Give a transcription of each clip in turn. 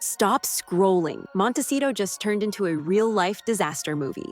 Stop scrolling. Montecito just turned into a real-life disaster movie.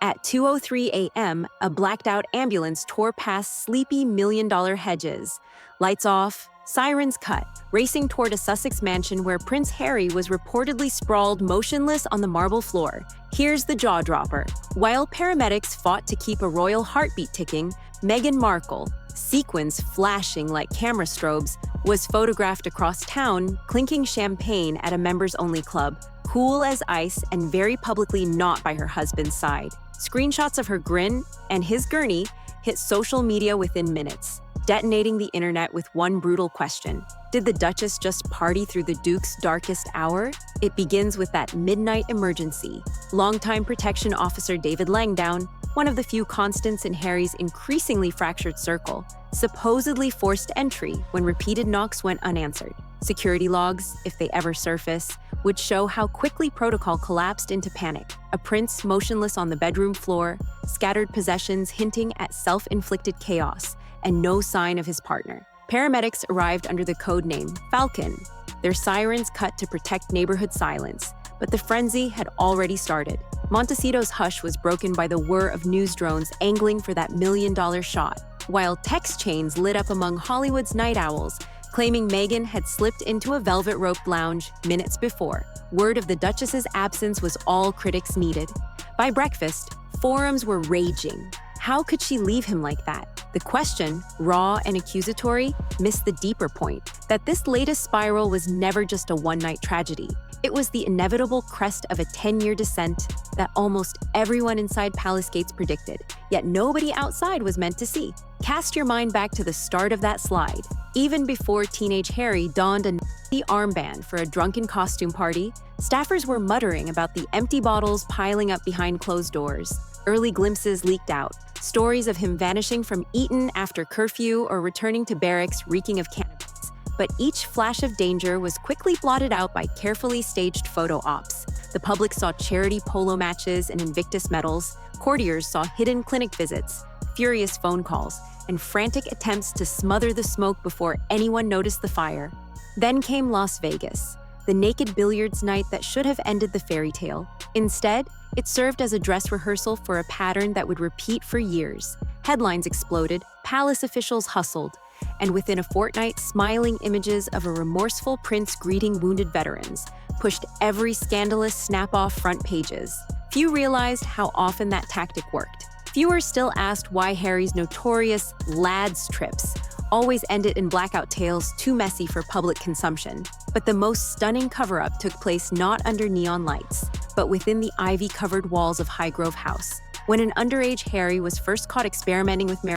At 2:03 a.m., a blacked-out ambulance tore past sleepy million-dollar hedges. Lights off, sirens cut, racing toward a Sussex mansion where Prince Harry was reportedly sprawled motionless on the marble floor. Here's the jaw-dropper. While paramedics fought to keep a royal heartbeat ticking, Meghan Markle, sequins flashing like camera strobes, was photographed across town clinking champagne at a members-only club, cool as ice and very publicly not by her husband's side. Screenshots of her grin and his gurney hit social media within minutes, detonating the internet with one brutal question. Did the Duchess just party through the Duke's darkest hour? It begins with that midnight emergency. Longtime protection officer David Langdown, one of the few constants in Harry's increasingly fractured circle, supposedly forced entry when repeated knocks went unanswered. Security logs, if they ever surface, would show how quickly protocol collapsed into panic. A prince motionless on the bedroom floor, scattered possessions hinting at self-inflicted chaos, and no sign of his partner. Paramedics arrived under the code name Falcon. Their sirens cut to protect neighborhood silence, but the frenzy had already started. Montecito's hush was broken by the whir of news drones angling for that million-dollar shot, while text chains lit up among Hollywood's night owls, claiming Meghan had slipped into a velvet-roped lounge minutes before. Word of the Duchess's absence was all critics needed. By breakfast, forums were raging. How could she leave him like that? The question, raw and accusatory, missed the deeper point, that this latest spiral was never just a one-night tragedy. It was the inevitable crest of a 10-year descent that almost everyone inside Palace Gates predicted, yet nobody outside was meant to see. Cast your mind back to the start of that slide. Even before teenage Harry donned a nasty armband for a drunken costume party, staffers were muttering about the empty bottles piling up behind closed doors. Early glimpses leaked out, stories of him vanishing from Eton after curfew or returning to barracks reeking of cannabis. But each flash of danger was quickly blotted out by carefully staged photo ops. The public saw charity polo matches and Invictus medals, courtiers saw hidden clinic visits, furious phone calls, and frantic attempts to smother the smoke before anyone noticed the fire. Then came Las Vegas, the naked billiards night that should have ended the fairy tale. Instead, it served as a dress rehearsal for a pattern that would repeat for years. Headlines exploded, palace officials hustled, and within a fortnight, smiling images of a remorseful prince greeting wounded veterans pushed every scandalous snap-off front pages. Few realized how often that tactic worked. Fewer still asked why Harry's notorious lads trips always ended in blackout tales too messy for public consumption. But the most stunning cover-up took place not under neon lights, but within the ivy-covered walls of Highgrove House. When an underage Harry was first caught experimenting with marijuana,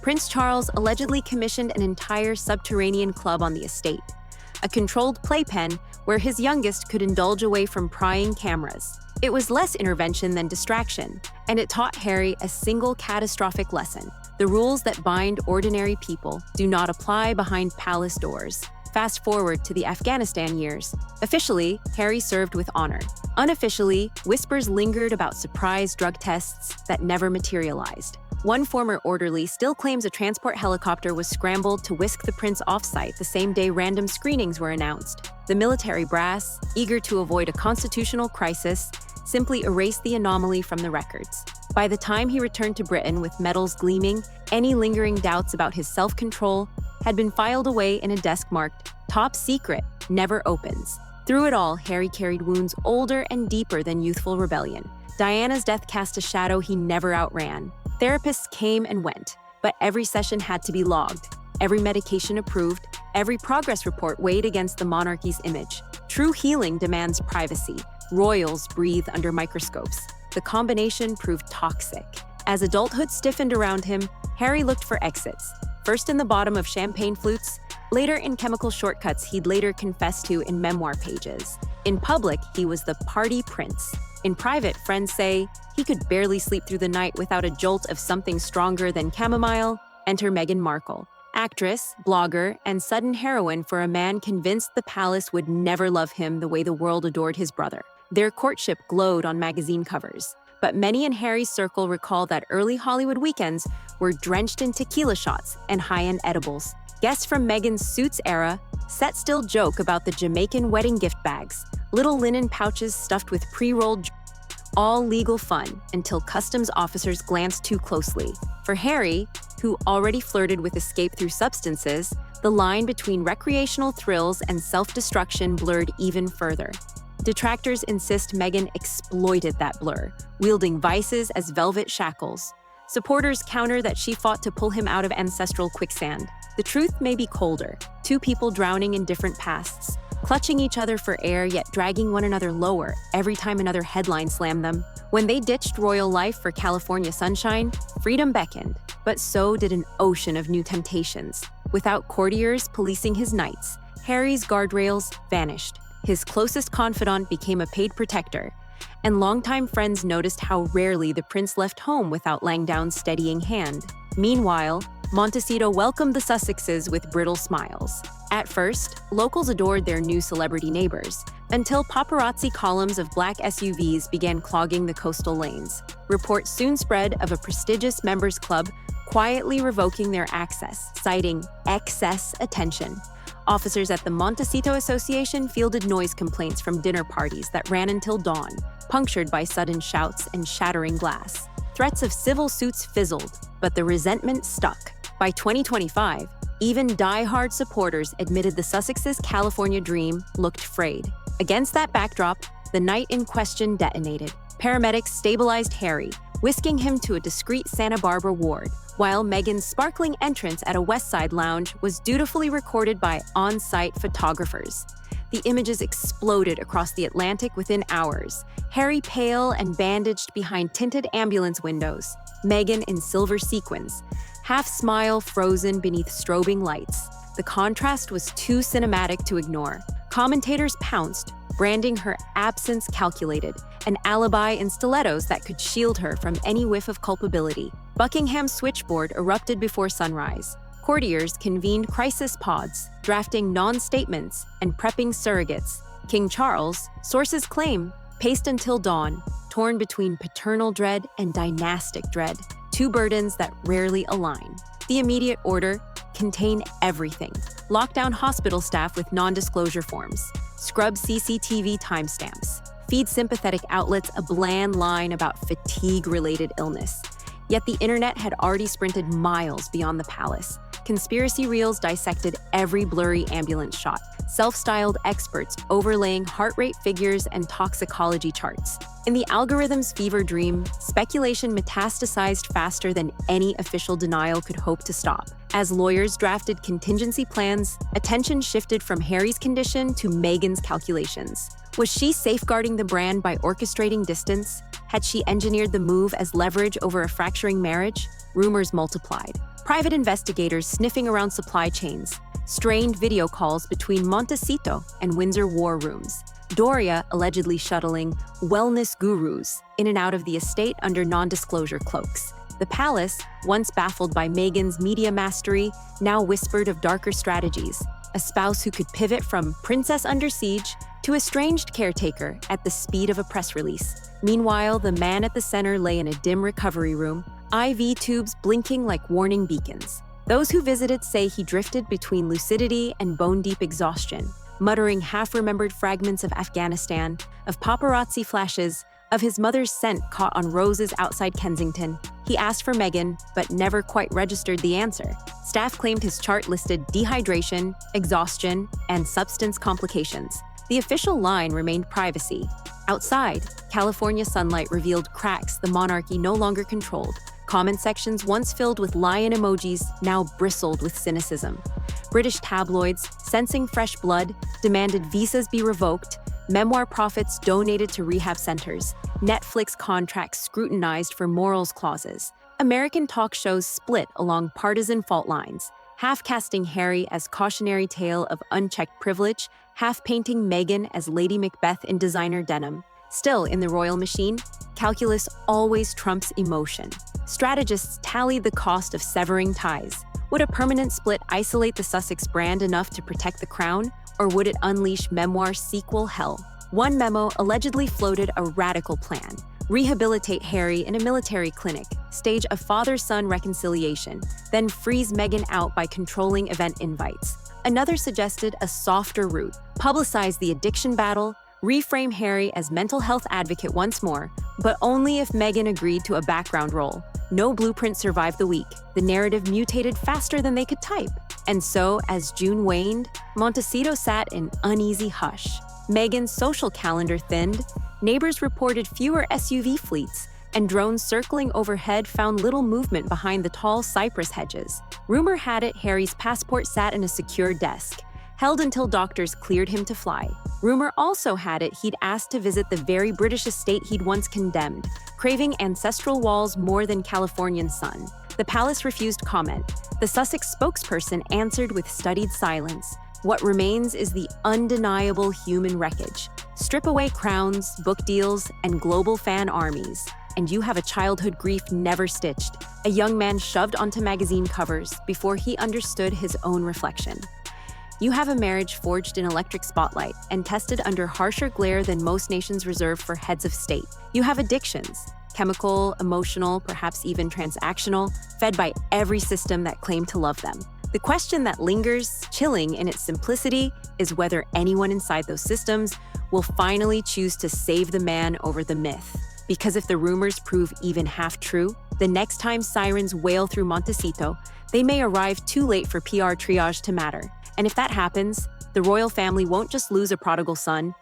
Prince Charles allegedly commissioned an entire subterranean club on the estate, a controlled playpen where his youngest could indulge away from prying cameras. It was less intervention than distraction, and it taught Harry a single catastrophic lesson. The rules that bind ordinary people do not apply behind palace doors. Fast forward to the Afghanistan years. Officially, Harry served with honor. Unofficially, whispers lingered about surprise drug tests that never materialized. One former orderly still claims a transport helicopter was scrambled to whisk the prince off-site the same day random screenings were announced. The military brass, eager to avoid a constitutional crisis, simply erased the anomaly from the records. By the time he returned to Britain with medals gleaming, any lingering doubts about his self-control had been filed away in a desk marked, "Top Secret, Never Opens." Through it all, Harry carried wounds older and deeper than youthful rebellion. Diana's death cast a shadow he never outran. Therapists came and went, but every session had to be logged, every medication approved, every progress report weighed against the monarchy's image. True healing demands privacy. Royals breathe under microscopes. The combination proved toxic. As adulthood stiffened around him, Harry looked for exits, first in the bottom of champagne flutes, later in chemical shortcuts he'd later confessed to in memoir pages. In public, he was the party prince. In private, friends say he could barely sleep through the night without a jolt of something stronger than chamomile. Enter Meghan Markle, actress, blogger, and sudden heroine for a man convinced the palace would never love him the way the world adored his brother. Their courtship glowed on magazine covers, But many in Harry's circle recall that early Hollywood weekends were drenched in tequila shots and high-end edibles. Guests from Meghan's Suits era set still joke about the Jamaican wedding gift bags, little linen pouches stuffed with pre-rolled all legal fun until customs officers glanced too closely. For Harry, who already flirted with escape through substances, the line between recreational thrills and self-destruction blurred even further. Detractors insist Meghan exploited that blur, wielding vices as velvet shackles. Supporters counter that she fought to pull him out of ancestral quicksand. The truth may be colder. Two people drowning in different pasts, clutching each other for air yet dragging one another lower every time another headline slammed them. When they ditched royal life for California sunshine, freedom beckoned, but so did an ocean of new temptations. Without courtiers policing his nights, Harry's guardrails vanished. His closest confidant became a paid protector, and longtime friends noticed how rarely the prince left home witut Langdown's steadying hand. Meanwhile, Montecito welcomed the Sussexes with brittle smiles. At first, locals adored their new celebrity neighbors, until paparazzi columns of black SUVs began clogging the coastal lanes. Reports soon spread of a prestigious members club quietly revoking their access, citing excess attention. Officers at the Montecito Association fielded noise complaints from dinner parties that ran until dawn, punctured by sudden shouts and shattering glass. Threats of civil suits fizzled, but the resentment stuck. By 2025, even die-hard supporters admitted the Sussexes' California dream looked frayed. Against that backdrop, the night in question detonated. Paramedics stabilized Harry, whisking him to a discreet Santa Barbara ward, while Meghan's sparkling entrance at a West Side lounge was dutifully recorded by on-site photographers. The images exploded across the Atlantic within hours, Harry pale and bandaged behind tinted ambulance windows, Meghan in silver sequins, half-smile frozen beneath strobing lights. The contrast was too cinematic to ignore. Commentators pounced, branding her absence calculated, an alibi in stilettos that could shield her from any whiff of culpability. Buckingham's switchboard erupted before sunrise. Courtiers convened crisis pods, drafting non-statements and prepping surrogates. King Charles, sources claim, paced until dawn, torn between paternal dread and dynastic dread, two burdens that rarely align. The immediate order: contain everything. Lock down hospital staff with non-disclosure forms. Scrub CCTV timestamps. Feed sympathetic outlets a bland line about fatigue-related illness. Yet the internet had already sprinted miles beyond the palace. Conspiracy reels dissected every blurry ambulance shot, self-styled experts overlaying heart rate figures and toxicology charts. In the algorithm's fever dream, speculation metastasized faster than any official denial could hope to stop. As lawyers drafted contingency plans, attention shifted from Harry's condition to Meghan's calculations. Was she safeguarding the brand by orchestrating distance? Had she engineered the move as leverage over a fracturing marriage? Rumors multiplied. Private investigators sniffing around supply chains, strained video calls between Montecito and Windsor war rooms. Doria allegedly shuttling wellness gurus in and out of the estate under non-disclosure cloaks. The palace, once baffled by Meghan's media mastery, now whispered of darker strategies. A spouse who could pivot from princess under siege to estranged caretaker at the speed of a press release. Meanwhile, the man at the center lay in a dim recovery room, IV tubes blinking like warning beacons. Those who visited say he drifted between lucidity and bone-deep exhaustion, muttering half-remembered fragments of Afghanistan, of paparazzi flashes, of his mother's scent caught on roses outside Kensington. He asked for Meghan, but never quite registered the answer. Staff claimed his chart listed dehydration, exhaustion, and substance complications. The official line remained privacy. Outside, California sunlight revealed cracks the monarchy no longer controlled. Comment sections once filled with lion emojis now bristled with cynicism. British tabloids, sensing fresh blood, demanded visas be revoked, memoir profits donated to rehab centers, Netflix contracts scrutinized for morals clauses. American talk shows split along partisan fault lines, half casting Harry as cautionary tale of unchecked privilege, half painting Meghan as Lady Macbeth in designer denim. Still, in the royal machine, calculus always trumps emotion. Strategists tallied the cost of severing ties. Would a permanent split isolate the Sussex brand enough to protect the crown, or would it unleash memoir sequel hell? One memo allegedly floated a radical plan: rehabilitate Harry in a military clinic, stage a father-son reconciliation, then freeze Meghan out by controlling event invites. Another suggested a softer route, publicize the addiction battle, reframe Harry as mental health advocate once more, but only if Meghan agreed to a background role. No blueprint survived the week. The narrative mutated faster than they could type. And so, as June waned, Montecito sat in uneasy hush. Meghan's social calendar thinned, neighbors reported fewer SUV fleets, and drones circling overhead found little movement behind the tall cypress hedges. Rumor had it Harry's passport sat in a secure desk, held until doctors cleared him to fly. Rumor also had it he'd asked to visit the very British estate he'd once condemned, craving ancestral walls more than Californian sun. The palace refused comment. The Sussex spokesperson answered with studied silence. What remains is the undeniable human wreckage. Strip away crowns, book deals, and global fan armies, and you have a childhood grief never stitched, a young man shoved onto magazine covers before he understood his own reflection. You have a marriage forged in electric spotlight and tested under harsher glare than most nations reserve for heads of state. You have addictions, chemical, emotional, perhaps even transactional, fed by every system that claimed to love them. The question that lingers, chilling in its simplicity, is whether anyone inside those systems will finally choose to save the man over the myth. Because if the rumors prove even half true, the next time sirens wail through Montecito, they may arrive too late for PR triage to matter. And if that happens, the royal family won't just lose a prodigal son,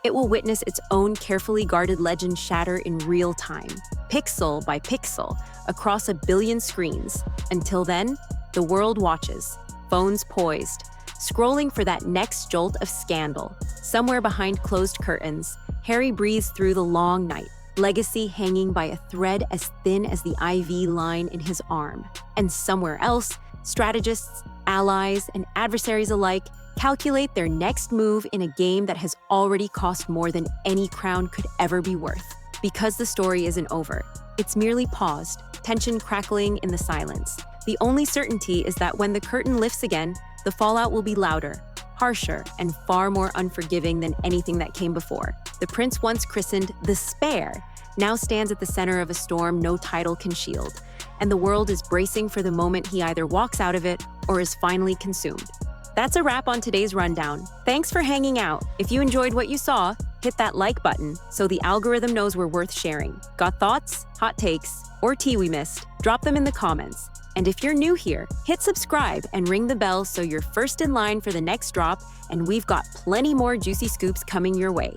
it will witness its own carefully guarded legend shatter in real time, pixel by pixel, across a billion screens. Until then, the world watches, phones poised, scrolling for that next jolt of scandal. Somewhere behind closed curtains, Harry breathes through the long night, legacy hanging by a thread as thin as the IV line in his arm. And somewhere else, strategists, allies, and adversaries alike calculate their next move in a game that has already cost more than any crown could ever be worth. Because the story isn't over, it's merely paused, tension crackling in the silence. The only certainty is that when the curtain lifts again, the fallout will be louder, harsher, and far more unforgiving than anything that came before. The prince once christened the Spare now stands at the center of a storm no title can shield, and the world is bracing for the moment he either walks out of it or is finally consumed. That's a wrap on today's rundown. Thanks for hanging out. If you enjoyed what you saw, hit that like button so the algorithm knows we're worth sharing. Got thoughts, hot takes, or tea we missed? Drop them in the comments. And if you're new here, hit subscribe and ring the bell so you're first in line for the next drop, and we've got plenty more juicy scoops coming your way.